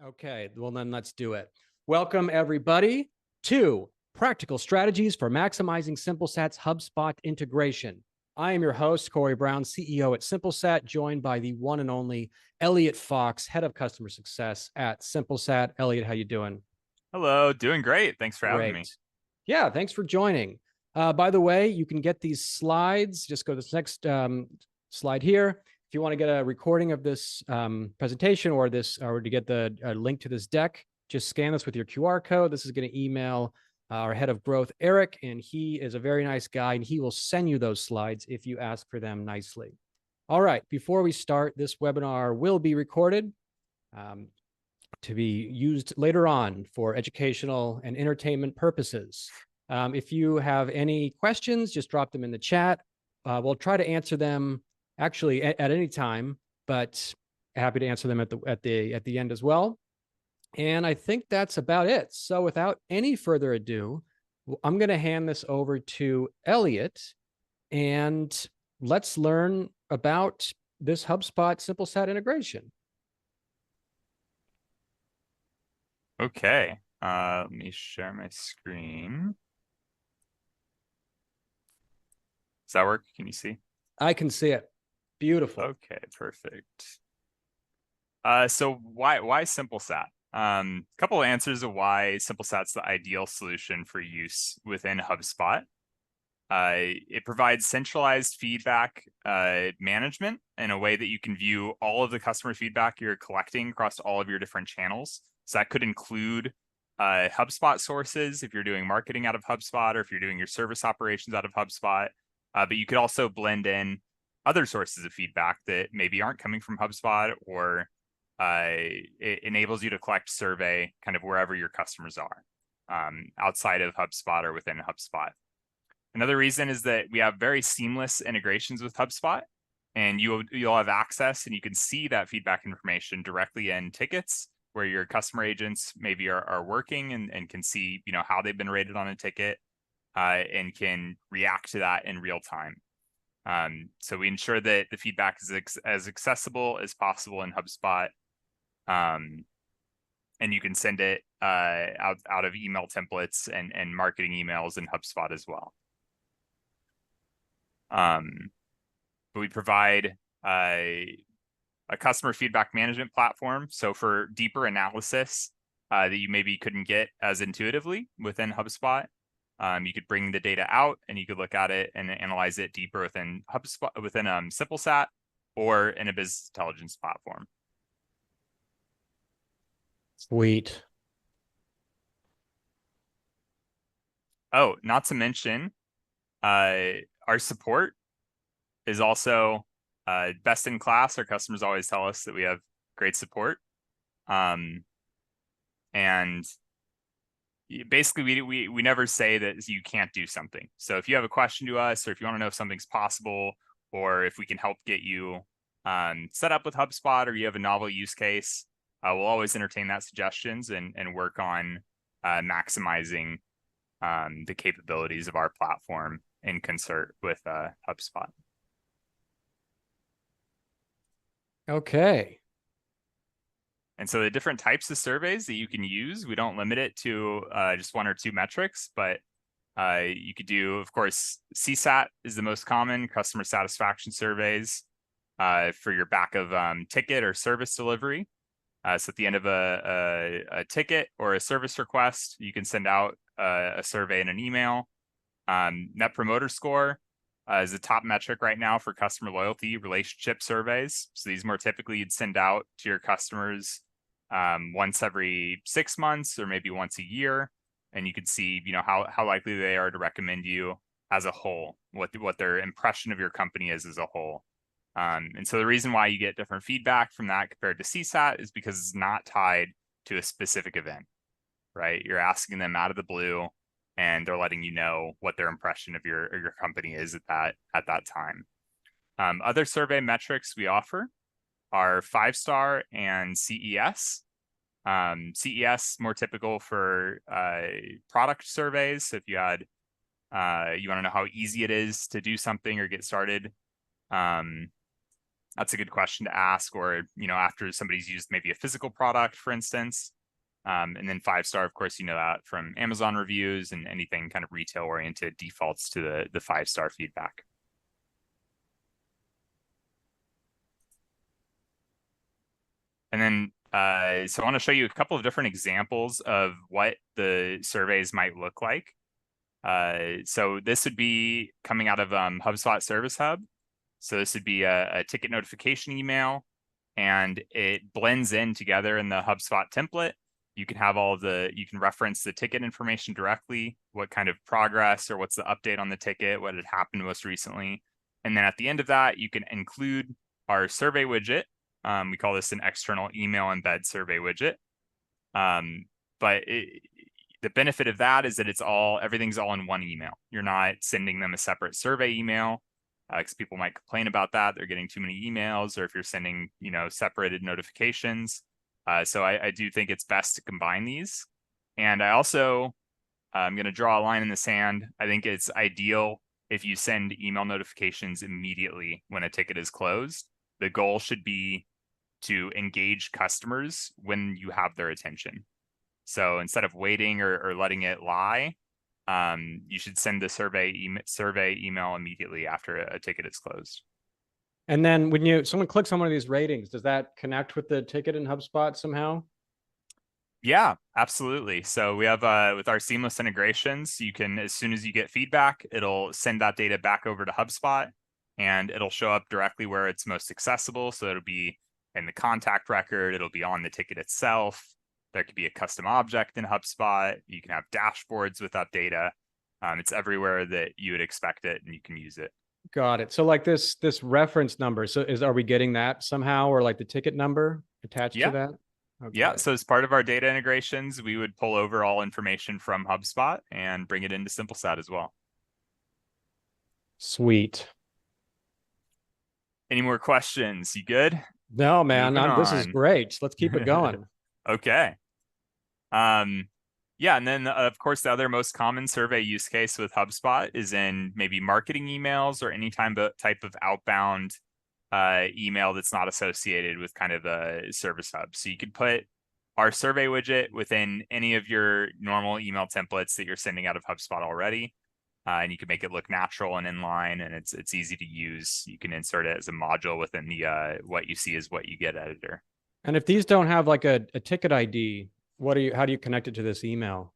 Okay, well then let's do it. Welcome everybody to Practical Strategies for Maximizing Simplesat's HubSpot Integration. I am your host, Corey Brown, CEO at Simplesat, joined by the one and only Elliot Fox, Head of Customer Success at Simplesat. Elliot, how you doing? Hello, doing great. Thanks for having me. Great. Yeah, thanks for joining. By the way, you can get these slides. Just go to this next slide here. If you want to get a recording of this presentation or to get the link to this deck, just scan this with your QR code. This is going to email our head of growth, Eric, and he is a very nice guy, and he will send you those slides if you ask for them nicely. All right, before we start, this webinar will be recorded to be used later on for educational and entertainment purposes. If you have any questions, just drop them in the chat. We'll try to answer them actually at any time, but happy to answer them at the end as well. And I think that's about it. So without any further ado, I'm going to hand this over to Elliot, and let's learn about this HubSpot Simplesat integration. Okay, let me share my screen. Does that work? Can you see? I can see it. Beautiful. Okay, perfect. So why Simplesat? A couple of answers of why Simplesat's the ideal solution for use within HubSpot. It provides centralized feedback management in a way that you can view all of the customer feedback you're collecting across all of your different channels. So that could include HubSpot sources if you're doing marketing out of HubSpot, or if you're doing your service operations out of HubSpot. But you could also blend in other sources of feedback that maybe aren't coming from HubSpot, or it enables you to collect survey kind of wherever your customers are, outside of HubSpot or within HubSpot. Another reason is that we have very seamless integrations with HubSpot, and you'll have access and you can see that feedback information directly in tickets where your customer agents maybe are working, and can see how they've been rated on a ticket, and can react to that in real time. So we ensure that the feedback is as accessible as possible in HubSpot, and you can send it out of email templates and marketing emails in HubSpot as well. But we provide a customer feedback management platform. So for deeper analysis that you maybe couldn't get as intuitively within HubSpot, you could bring the data out and you could look at it and analyze it deeper within HubSpot, within Simplesat, or in a business intelligence platform. Sweet. Oh, not to mention, our support is also best in class. Our customers always tell us that we have great support. And basically we never say that you can't do something. So if you have a question to us, or if you want to know if something's possible, or if we can help get you set up with HubSpot, or you have a novel use case, we'll always entertain that suggestions and work on maximizing the capabilities of our platform in concert with HubSpot. Okay. And so the different types of surveys that you can use, we don't limit it to just one or two metrics, but you could do, of course, CSAT is the most common, customer satisfaction surveys for your back of ticket or service delivery. So at the end of a ticket or a service request, you can send out a survey in an email. Net Promoter Score is a top metric right now for customer loyalty relationship surveys. So these more typically you'd send out to your customers once every 6 months, or maybe once a year, and you could see how likely they are to recommend you as a whole, what their impression of your company is as a whole. And so the reason why you get different feedback from that compared to CSAT is because it's not tied to a specific event, right? You're asking them out of the blue, and they're letting you know what their impression of your company is at that time. Other survey metrics we offer are 5-star and CES. CES more typical for product surveys. So if you had you want to know how easy it is to do something or get started, That's a good question to ask, or, after somebody's used maybe a physical product, for instance. And then 5-star, of course, that from Amazon reviews, and anything kind of retail oriented defaults to the 5-star feedback. And then, so I want to show you a couple of different examples of what the surveys might look like. So this would be coming out of HubSpot Service Hub. So this would be a ticket notification email, and it blends in together in the HubSpot template. You can have you can reference the ticket information directly, what kind of progress or what's the update on the ticket, what had happened most recently. And then at the end of that, you can include our survey widget. We call this an external email embed survey widget. But the benefit of that is that everything's all in one email. You're not sending them a separate survey email, because people might complain about that. They're getting too many emails, or if you're sending, separated notifications. So I do think it's best to combine these. And I also, I'm going to draw a line in the sand. I think it's ideal if you send email notifications immediately when a ticket is closed. The goal should be to engage customers when you have their attention. So instead of waiting or letting it lie, you should send the survey email immediately after a ticket is closed. And then when someone clicks on one of these ratings, does that connect with the ticket in HubSpot somehow? Yeah, absolutely. So we have with our seamless integrations, you can, as soon as you get feedback, it'll send that data back over to HubSpot, and it'll show up directly where it's most accessible. So it'll be in the contact record, it'll be on the ticket itself. There could be a custom object in HubSpot. You can have dashboards with that data. It's everywhere that you would expect it, and you can use it. Got it. So like this reference number. So are we getting that somehow, or like the ticket number attached to that? Okay. Yeah. So as part of our data integrations, we would pull over all information from HubSpot and bring it into Simplesat as well. Sweet. Any more questions? You good? No, man. This is great. Let's keep it going. Okay. Yeah, and then of course the other most common survey use case with HubSpot is in maybe marketing emails or any type of outbound email that's not associated with kind of a service hub. So you could put our survey widget within any of your normal email templates that you're sending out of HubSpot already, and you can make it look natural and inline, and it's easy to use. You can insert it as a module within the what you see is what you get editor. And if these don't have like a ticket ID, how do you connect it to this email?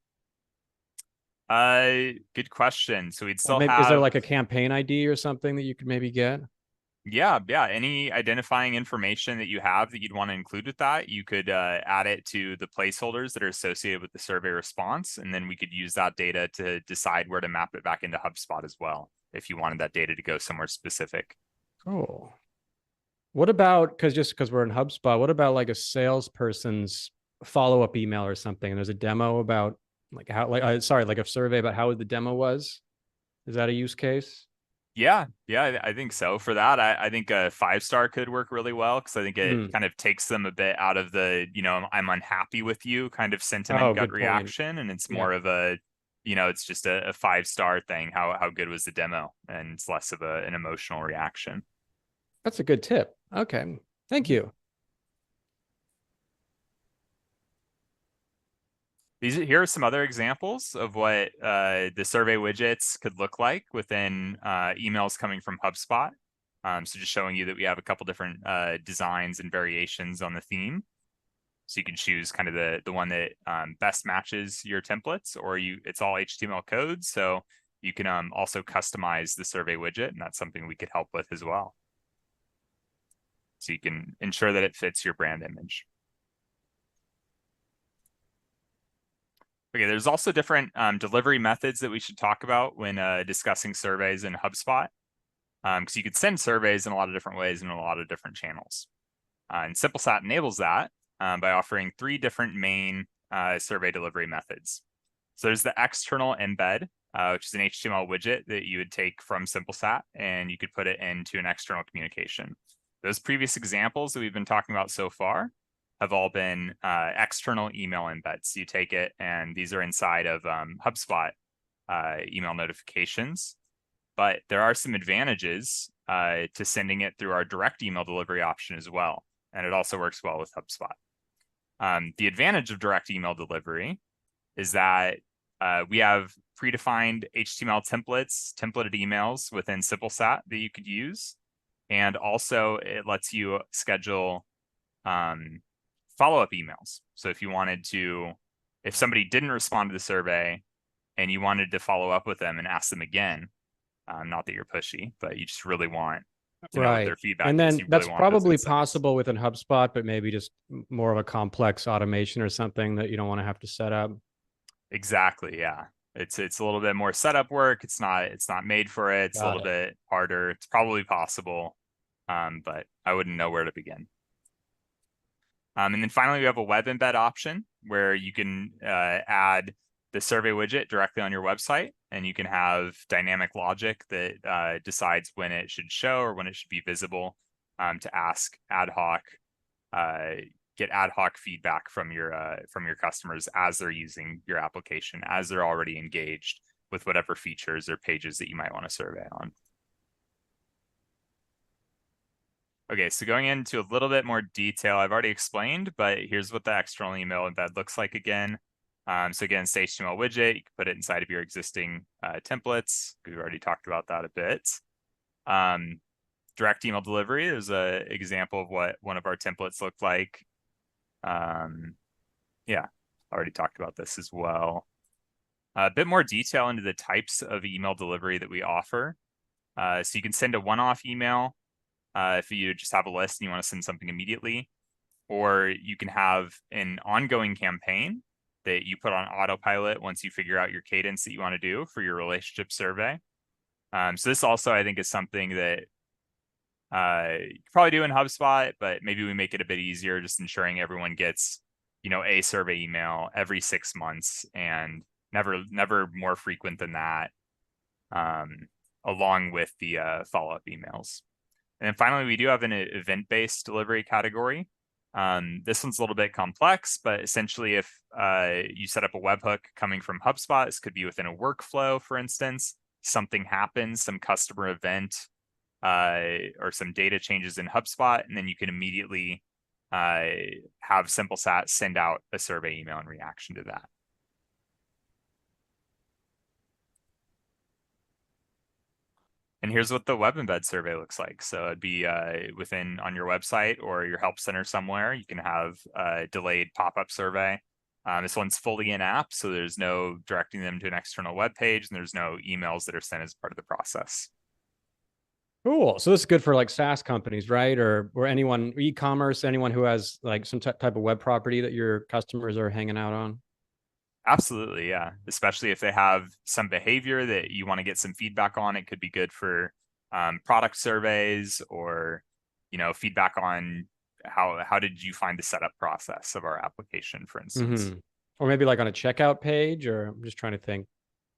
Good question. So we'd still is there like a campaign ID or something that you could maybe get? Yeah. Any identifying information that you have that you'd want to include with that, you could add it to the placeholders that are associated with the survey response, and then we could use that data to decide where to map it back into HubSpot as well, if you wanted that data to go somewhere specific. Cool. What about, because we're in HubSpot, what about like a salesperson's follow-up email or something, and there's a demo about like how, like a survey about how the demo was? Is that a use case? Yeah, I think so. For that, I think a 5-star could work really well, because I think it kind of takes them a bit out of the, I'm unhappy with you kind of sentiment, gut reaction, and it's more of a, it's just a 5-star thing. How good was the demo? And it's less of an emotional reaction. That's a good tip. Okay, thank you. Here are some other examples of what the survey widgets could look like within emails coming from HubSpot. So just showing you that we have a couple different designs and variations on the theme. So you can choose kind of the one that best matches your templates, or it's all HTML code. So you can also customize the survey widget, and that's something we could help with as well. So you can ensure that it fits your brand image. Okay, there's also different delivery methods that we should talk about when discussing surveys in HubSpot, because you could send surveys in a lot of different ways and in a lot of different channels. And Simplesat enables that by offering 3 different main survey delivery methods. So there's the external embed, which is an HTML widget that you would take from Simplesat, and you could put it into an external communication. Those previous examples that we've been talking about so far have all been external email embeds. You take it, and these are inside of HubSpot email notifications. but there are some advantages to sending it through our direct email delivery option as well. And it also works well with HubSpot. The advantage of direct email delivery is that we have predefined HTML templates, templated emails within Simplesat that you could use. And also it lets you schedule follow-up emails. So if you wanted to, if somebody didn't respond to the survey and you wanted to follow up with them and ask them again, not that you're pushy, but you just really want to know what their feedback and is. then You that's really want probably those insights. possible within HubSpot, but maybe just more of a complex automation or something that you don't want to have to set up. Exactly. Yeah. It's a little bit more setup work. It's not made for it. It's a little bit harder. It's probably possible, but I wouldn't know where to begin. And then finally, we have a web embed option where you can add the survey widget directly on your website, and you can have dynamic logic that decides when it should show or when it should be visible to ask ad hoc, get ad hoc feedback from your customers as they're using your application, as they're already engaged with whatever features or pages that you might want to survey on. Okay, so going into a little bit more detail, I've already explained, but here's what the external email embed looks like again. So again, it's HTML widget. You can put it inside of your existing templates. We've already talked about that a bit. Direct email delivery is an example of what one of our templates look like. Yeah, already talked about this as well. A bit more detail into the types of email delivery that we offer. So you can send a one-off email if you just have a list and you want to send something immediately, or you can have an ongoing campaign that you put on autopilot once you figure out your cadence that you want to do for your relationship survey. So this also, I think, is something that you could probably do in HubSpot, but maybe we make it a bit easier, just ensuring everyone gets, a survey email every 6 months and never more frequent than that, along with the follow-up emails. And then finally, we do have an event-based delivery category. This one's a little bit complex, but essentially if you set up a webhook coming from HubSpot, this could be within a workflow, for instance, something happens, some customer event, or some data changes in HubSpot, and then you can immediately have Simplesat send out a survey email in reaction to that. And here's what the web embed survey looks like. So it'd be on your website or your help center somewhere. You can have a delayed pop-up survey. This one's fully in-app, so there's no directing them to an external web page, and there's no emails that are sent as part of the process. Cool. So this is good for like SaaS companies, right? Or anyone, e-commerce, anyone who has like some type of web property that your customers are hanging out on. Absolutely, yeah. Especially if they have some behavior that you want to get some feedback on, it could be good for product surveys or, feedback on how did you find the setup process of our application, for instance. Or maybe like on a checkout page, or I'm just trying to think.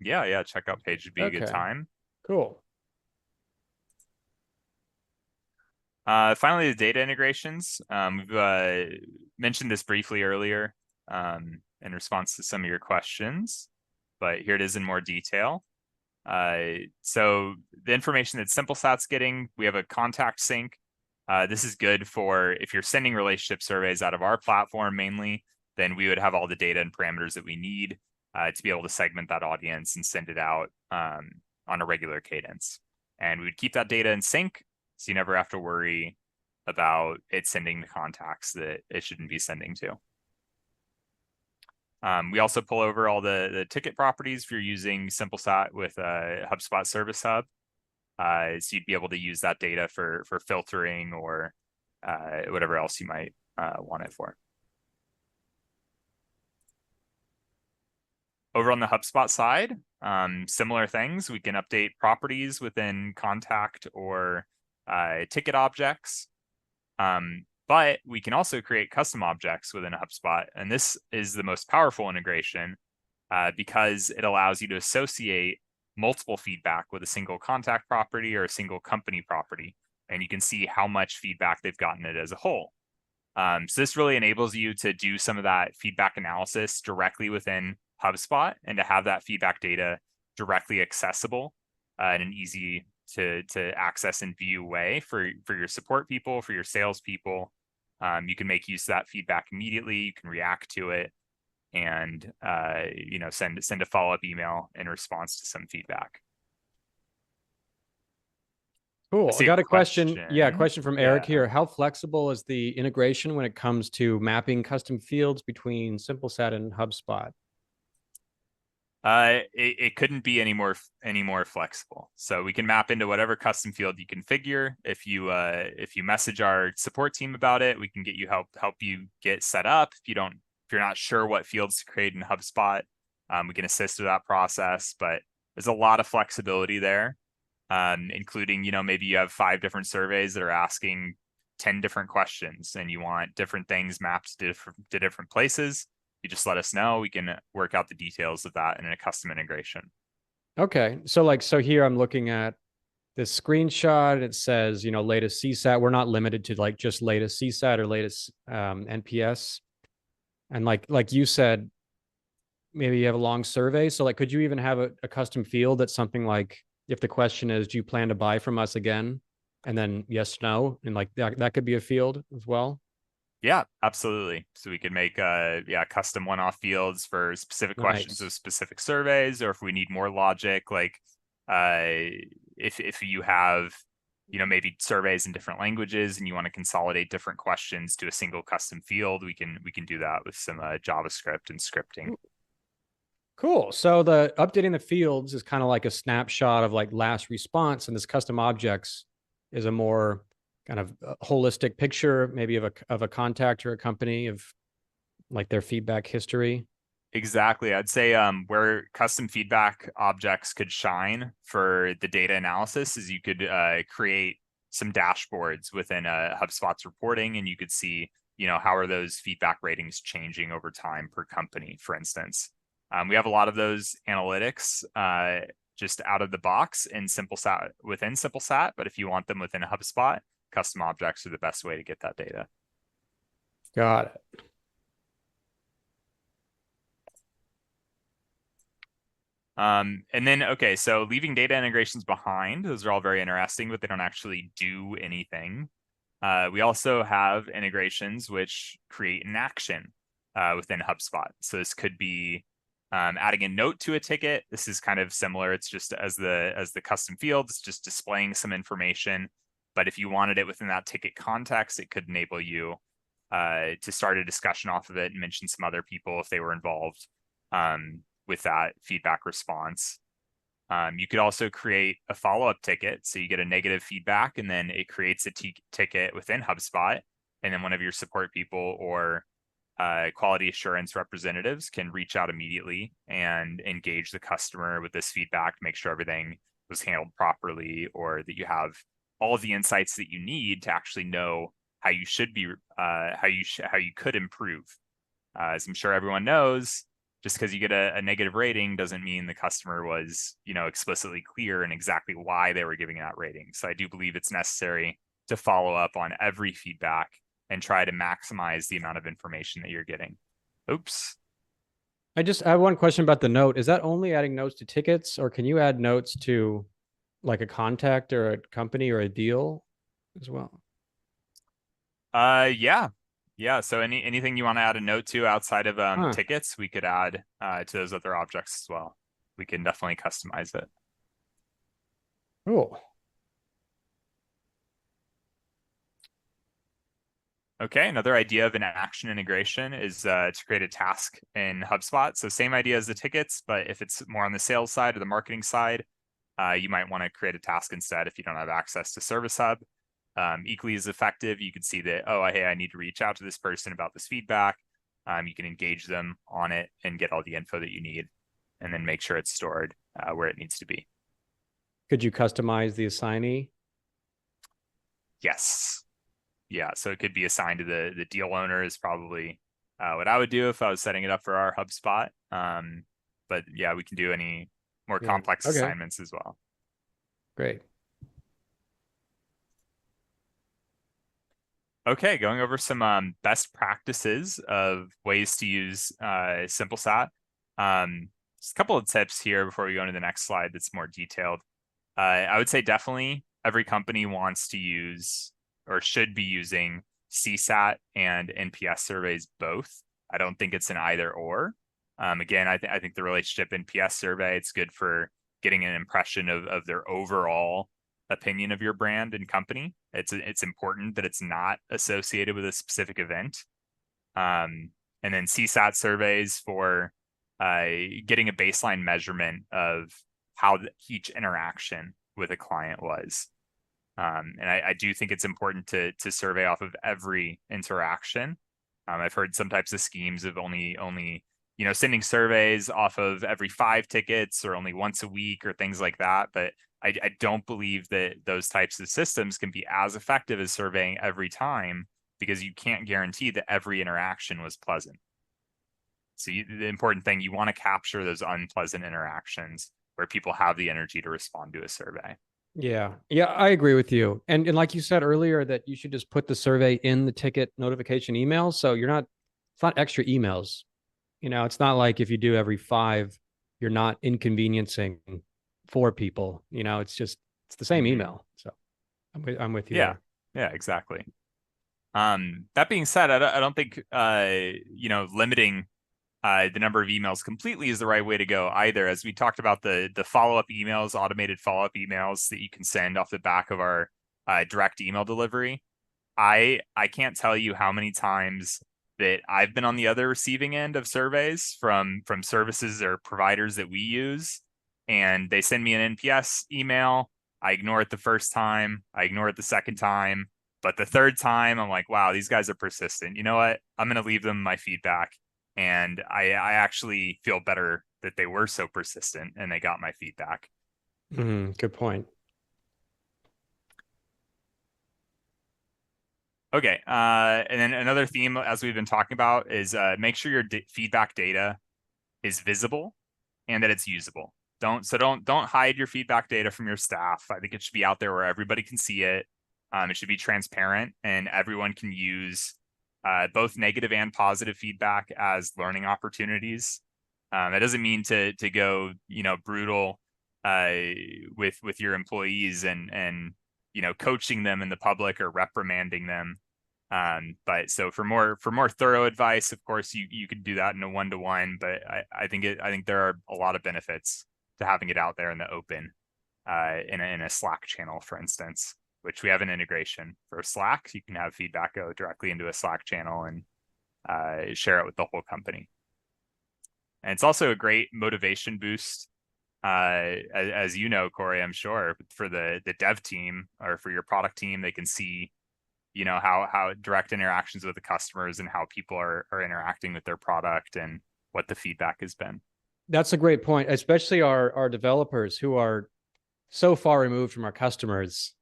Yeah, checkout page would be a good time. Cool. Finally, the data integrations. We've mentioned this briefly earlier in response to some of your questions, but here it is in more detail. So the information that Simplesat's getting, we have a contact sync. This is good for if you're sending relationship surveys out of our platform mainly, then we would have all the data and parameters that we need to be able to segment that audience and send it out on a regular cadence. And we would keep that data in sync, so you never have to worry about it sending the contacts that it shouldn't be sending to. We also pull over all the ticket properties if you're using Simplesat with HubSpot Service Hub. So you'd be able to use that data for filtering or whatever else you might want it for. Over on the HubSpot side, similar things. We can update properties within contact or ticket objects. But we can also create custom objects within HubSpot. And this is the most powerful integration because it allows you to associate multiple feedback with a single contact property or a single company property. And you can see how much feedback they've gotten it as a whole. So this really enables you to do some of that feedback analysis directly within HubSpot and to have that feedback data directly accessible in an easy to access and view way for your support people, for your salespeople. You can make use of that feedback immediately. You can react to it, and send a follow-up email in response to some feedback. Cool. I got a question. Yeah, Question. question from Eric here. How flexible is the integration when it comes to mapping custom fields between Simplesat and HubSpot? It couldn't be any more flexible. So we can map into whatever custom field you configure. If you message our support team about it, we can get you help you get set up. If you're not sure what fields to create in HubSpot, we can assist with that process. But there's a lot of flexibility there, including, maybe you have 5 different surveys that are asking 10 different questions, and you want different things mapped to different places. You just let us know. We can work out the details of that in a custom integration. Okay. So here I'm looking at this screenshot. It says, latest CSAT. We're not limited to just latest CSAT or latest NPS. And like you said, maybe you have a long survey. So could you even have a custom field that's something like, if the question is, do you plan to buy from us again? And then yes, no. And that could be a field as well. Yeah, absolutely. So we could make custom one-off fields for specific questions of specific surveys, or if we need more logic, if you have maybe surveys in different languages and you want to consolidate different questions to a single custom field, we can do that with some JavaScript and scripting. Cool. So the updating the fields is kind of like a snapshot of last response, and this custom objects is a more kind of holistic picture, maybe of a contact or a company, of their feedback history. Exactly. I'd say where custom feedback objects could shine for the data analysis is you could create some dashboards within HubSpot's reporting, and you could see, how are those feedback ratings changing over time per company, for instance. We have a lot of those analytics just out of the box in Simplesat, within Simplesat, but if you want them within HubSpot, custom objects are the best way to get that data. Got it. And then, okay, so leaving data integrations behind, those are all very interesting, but they don't actually do anything. We also have integrations which create an action within HubSpot. So this could be adding a note to a ticket. This is kind of similar. It's just as the custom field, it's just displaying some information. But if you wanted it within that ticket context, it could enable you to start a discussion off of it and mention some other people if they were involved with that feedback response. You could also create a follow-up ticket. So you get a negative feedback, and then it creates a ticket within HubSpot. And then one of your support people or quality assurance representatives can reach out immediately and engage the customer with this feedback to make sure everything was handled properly, or that you have all of the insights that you need to actually know how you should be, how you could improve. As I'm sure everyone knows, just because you get a negative rating doesn't mean the customer was, explicitly clear in exactly why they were giving that rating. So I do believe it's necessary to follow up on every feedback and try to maximize the amount of information that you're getting. Oops. I have one question about the note. Is that only adding notes to tickets, or can you add notes to a contact or a company or a deal as well? Yeah. So anything you want to add a note to outside of tickets, we could add to those other objects as well. We can definitely customize it. Cool. Okay, another idea of an action integration is to create a task in HubSpot. So same idea as the tickets, but if it's more on the sales side or the marketing side, you might want to create a task instead if you don't have access to Service Hub. Equally as effective, you could see that, oh, hey, I need to reach out to this person about this feedback. You can engage them on it and get all the info that you need, and then make sure it's stored where it needs to be. Could you customize the assignee? Yes. Yeah, so it could be assigned to the deal owner is probably what I would do if I was setting it up for our HubSpot. But yeah, we can do any more complex assignments as well. Great. Okay, going over some best practices of ways to use Simplesat. Just a couple of tips here before we go into the next slide that's more detailed. I would say definitely every company wants to use or should be using CSAT and NPS surveys both. I don't think it's an either or. Again, I think the relationship NPS survey, it's good for getting an impression of their overall opinion of your brand and company. It's important that it's not associated with a specific event. And then CSAT surveys for getting a baseline measurement of how each interaction with a client was. And I do think it's important to survey off of every interaction. I've heard some types of schemes of only sending surveys off of every 5 tickets or only once a week or things like that. But I don't believe that those types of systems can be as effective as surveying every time, because you can't guarantee that every interaction was pleasant. So the important thing, you want to capture those unpleasant interactions where people have the energy to respond to a survey. Yeah. Yeah, I agree with you. And like you said earlier, that you should just put the survey in the ticket notification email. So it's not extra emails. It's not like if you do every 5, you're not inconveniencing 4 people. It's the same email. So I'm with you there. Yeah, exactly. That being said, I don't think limiting the number of emails completely is the right way to go either. As we talked about the follow-up emails, automated follow-up emails that you can send off the back of our direct email delivery. I can't tell you how many times that I've been on the other receiving end of surveys from services or providers that we use, and they send me an NPS email. I ignore it the first time. I ignore it the second time. But the third time, I'm like, wow, these guys are persistent. You know what? I'm going to leave them my feedback. And I actually feel better that they were so persistent and they got my feedback. Good point. Okay. And then another theme, as we've been talking about, is make sure your feedback data is visible and that it's usable. Don't hide your feedback data from your staff. I think it should be out there where everybody can see it. It should be transparent and everyone can use both negative and positive feedback as learning opportunities. That doesn't mean to go, brutal with your employees and coaching them in the public or reprimanding them. But so for more thorough advice, of course, you could do that in a one-to-one. But I think there are a lot of benefits to having it out there in the open, in a Slack channel, for instance, which we have an integration for Slack. You can have feedback go directly into a Slack channel and share it with the whole company. And it's also a great motivation boost, as you know, Corey, I'm sure, for the dev team or for your product team. They can see, how direct interactions with the customers and how people are interacting with their product and what the feedback has been. That's a great point, especially our developers who are so far removed from our customers.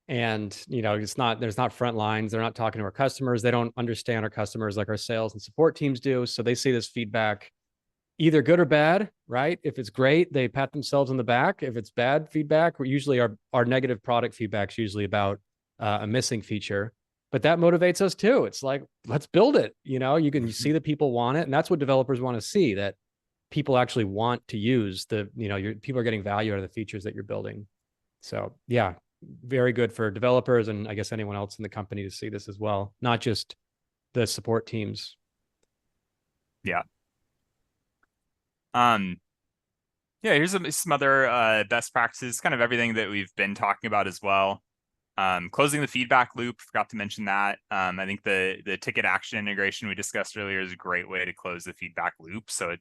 And, there's not front lines. They're not talking to our customers. They don't understand our customers like our sales and support teams do. So they see this feedback, either good or bad, right? If it's great, they pat themselves on the back. If it's bad feedback, our negative product feedback is usually about a missing feature, but that motivates us too. It's like, let's build it. You see that people want it. And that's what developers want to see, that people actually want to use people are getting value out of the features that you're building. So yeah, very good for developers and I guess anyone else in the company to see this as well, not just the support teams. Yeah. Here's some other best practices, kind of everything that we've been talking about as well. Closing the feedback loop, forgot to mention that. I think the ticket action integration we discussed earlier is a great way to close the feedback loop. So it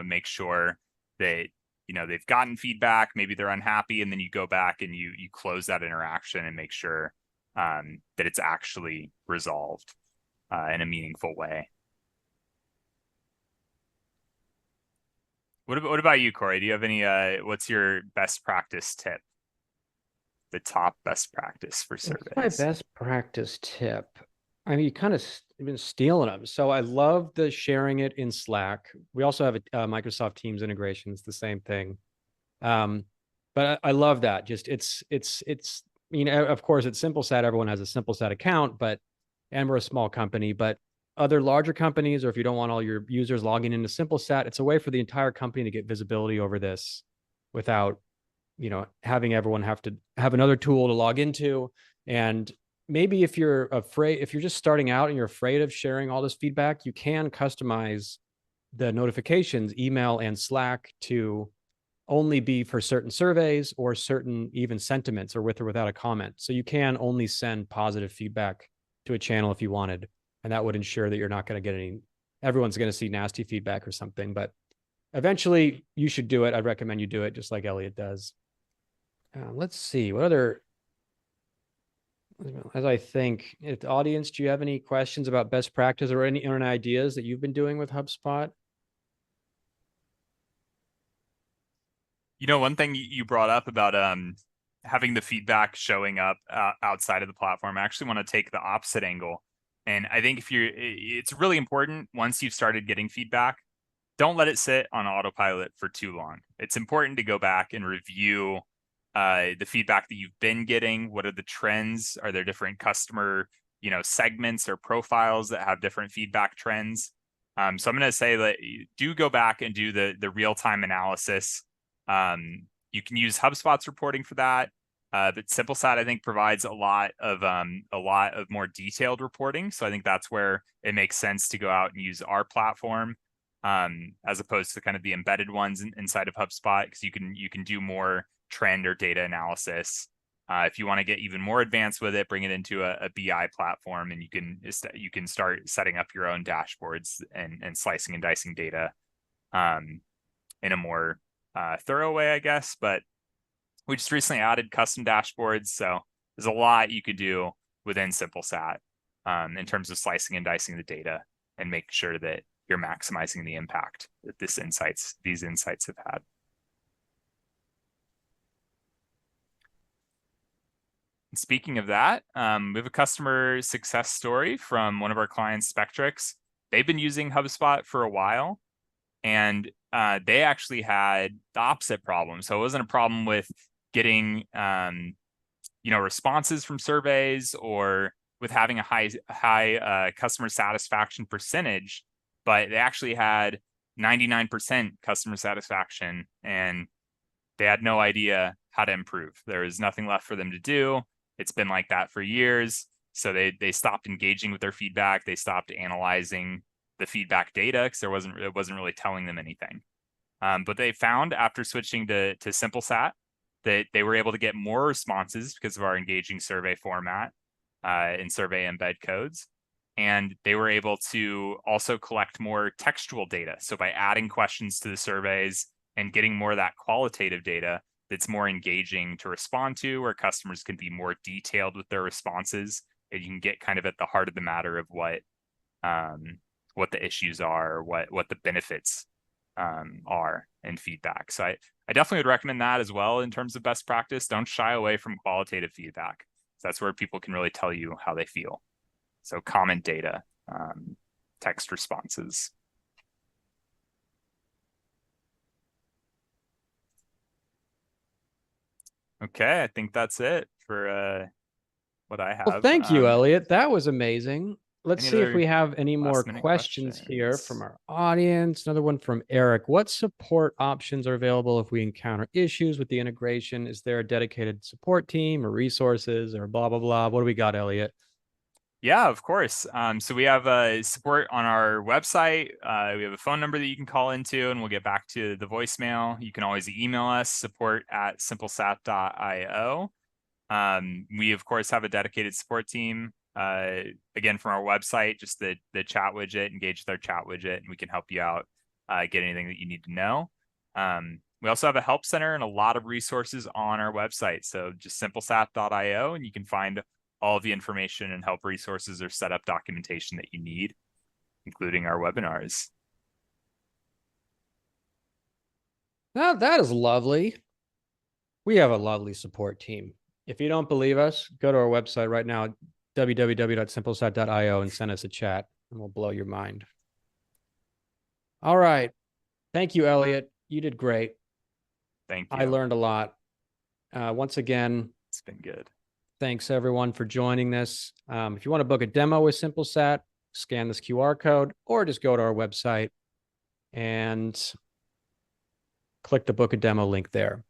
makes sure that they've gotten feedback, maybe they're unhappy, and then you go back and you close that interaction and make sure that it's actually resolved in a meaningful way. What about you, Corey? Do you have any what's your best practice tip? The top best practice for surveys? What's my best practice tip? I mean, you kind of been stealing them. So I love the sharing it in Slack. We also have a Microsoft Teams integration. It's the same thing. But I love that. Just it's, of course, it's Simplesat. Everyone has a Simplesat account, and we're a small company, but other larger companies, or if you don't want all your users logging into Simplesat, it's a way for the entire company to get visibility over this without having everyone have to have another tool to log into. And maybe if you're just starting out and you're afraid of sharing all this feedback, you can customize the notifications, email and Slack, to only be for certain surveys or certain even sentiments, or with or without a comment. So you can only send positive feedback to a channel if you wanted. And that would ensure that you're not going to get everyone's going to see nasty feedback or something. But eventually you should do it. I'd recommend you do it just like Elliot does. Let's see what other, as I think, if the audience, do you have any questions about best practice or any ideas that you've been doing with HubSpot? One thing you brought up about having the feedback showing up outside of the platform, I actually want to take the opposite angle. And I think it's really important once you've started getting feedback, don't let it sit on autopilot for too long. It's important to go back and review the feedback that you've been getting. What are the trends? Are there different customer, segments or profiles that have different feedback trends? So I'm going to say that do go back and do the real-time analysis. You can use HubSpot's reporting for that. But Simplesat, I think, provides a lot of more detailed reporting. So I think that's where it makes sense to go out and use our platform, as opposed to kind of the embedded ones inside of HubSpot, because you can do more trend or data analysis. If you want to get even more advanced with it, bring it into a BI platform, and you can start setting up your own dashboards and slicing and dicing data in a more thorough way, I guess. But we just recently added custom dashboards, so there's a lot you could do within Simplesat in terms of slicing and dicing the data and make sure that you're maximizing the impact that these insights have had. And speaking of that, we have a customer success story from one of our clients, Spectrix. They've been using HubSpot for a while, and they actually had the opposite problem. So it wasn't a problem with getting responses from surveys or with having a high customer satisfaction percentage, but they actually had 99% customer satisfaction, and they had no idea how to improve. There was nothing left for them to do. It's been like that for years. So they stopped engaging with their feedback. They stopped analyzing the feedback data because it wasn't really telling them anything. But they found after switching to Simplesat that they were able to get more responses because of our engaging survey format and survey embed codes. And they were able to also collect more textual data. So by adding questions to the surveys and getting more of that qualitative data that's more engaging to respond to, where customers can be more detailed with their responses, and you can get kind of at the heart of the matter of what the issues are, or what the benefits are in feedback. So I definitely would recommend that as well in terms of best practice. Don't shy away from qualitative feedback. That's where people can really tell you how they feel. So comment data, text responses. Okay, I think that's it for what I have. Well, thank you, Elliot. That was amazing. Let's see if we have any more questions here from our audience. Another one from Eric. What support options are available if we encounter issues with the integration? Is there a dedicated support team or resources or blah, blah, blah? What do we got, Elliot? Yeah, of course. So we have support on our website. We have a phone number that you can call into, and we'll get back to the voicemail. You can always email us, support@simplesat.io. We, of course, have a dedicated support team. Again, from our website, just the chat widget, engage with our chat widget, and we can help you out, get anything that you need to know. We also have a help center and a lot of resources on our website. So just simplesat.io, and you can find all of the information and help resources or setup documentation that you need, including our webinars. Now, that is lovely. We have a lovely support team. If you don't believe us, go to our website right now, www.simplesat.io, and send us a chat, and we'll blow your mind. All right. Thank you, Elliot. You did great. Thank you. I learned a lot. Once again, it's been good. Thanks, everyone, for joining this. If you want to book a demo with Simplesat, scan this QR code or just go to our website and click the book a demo link there.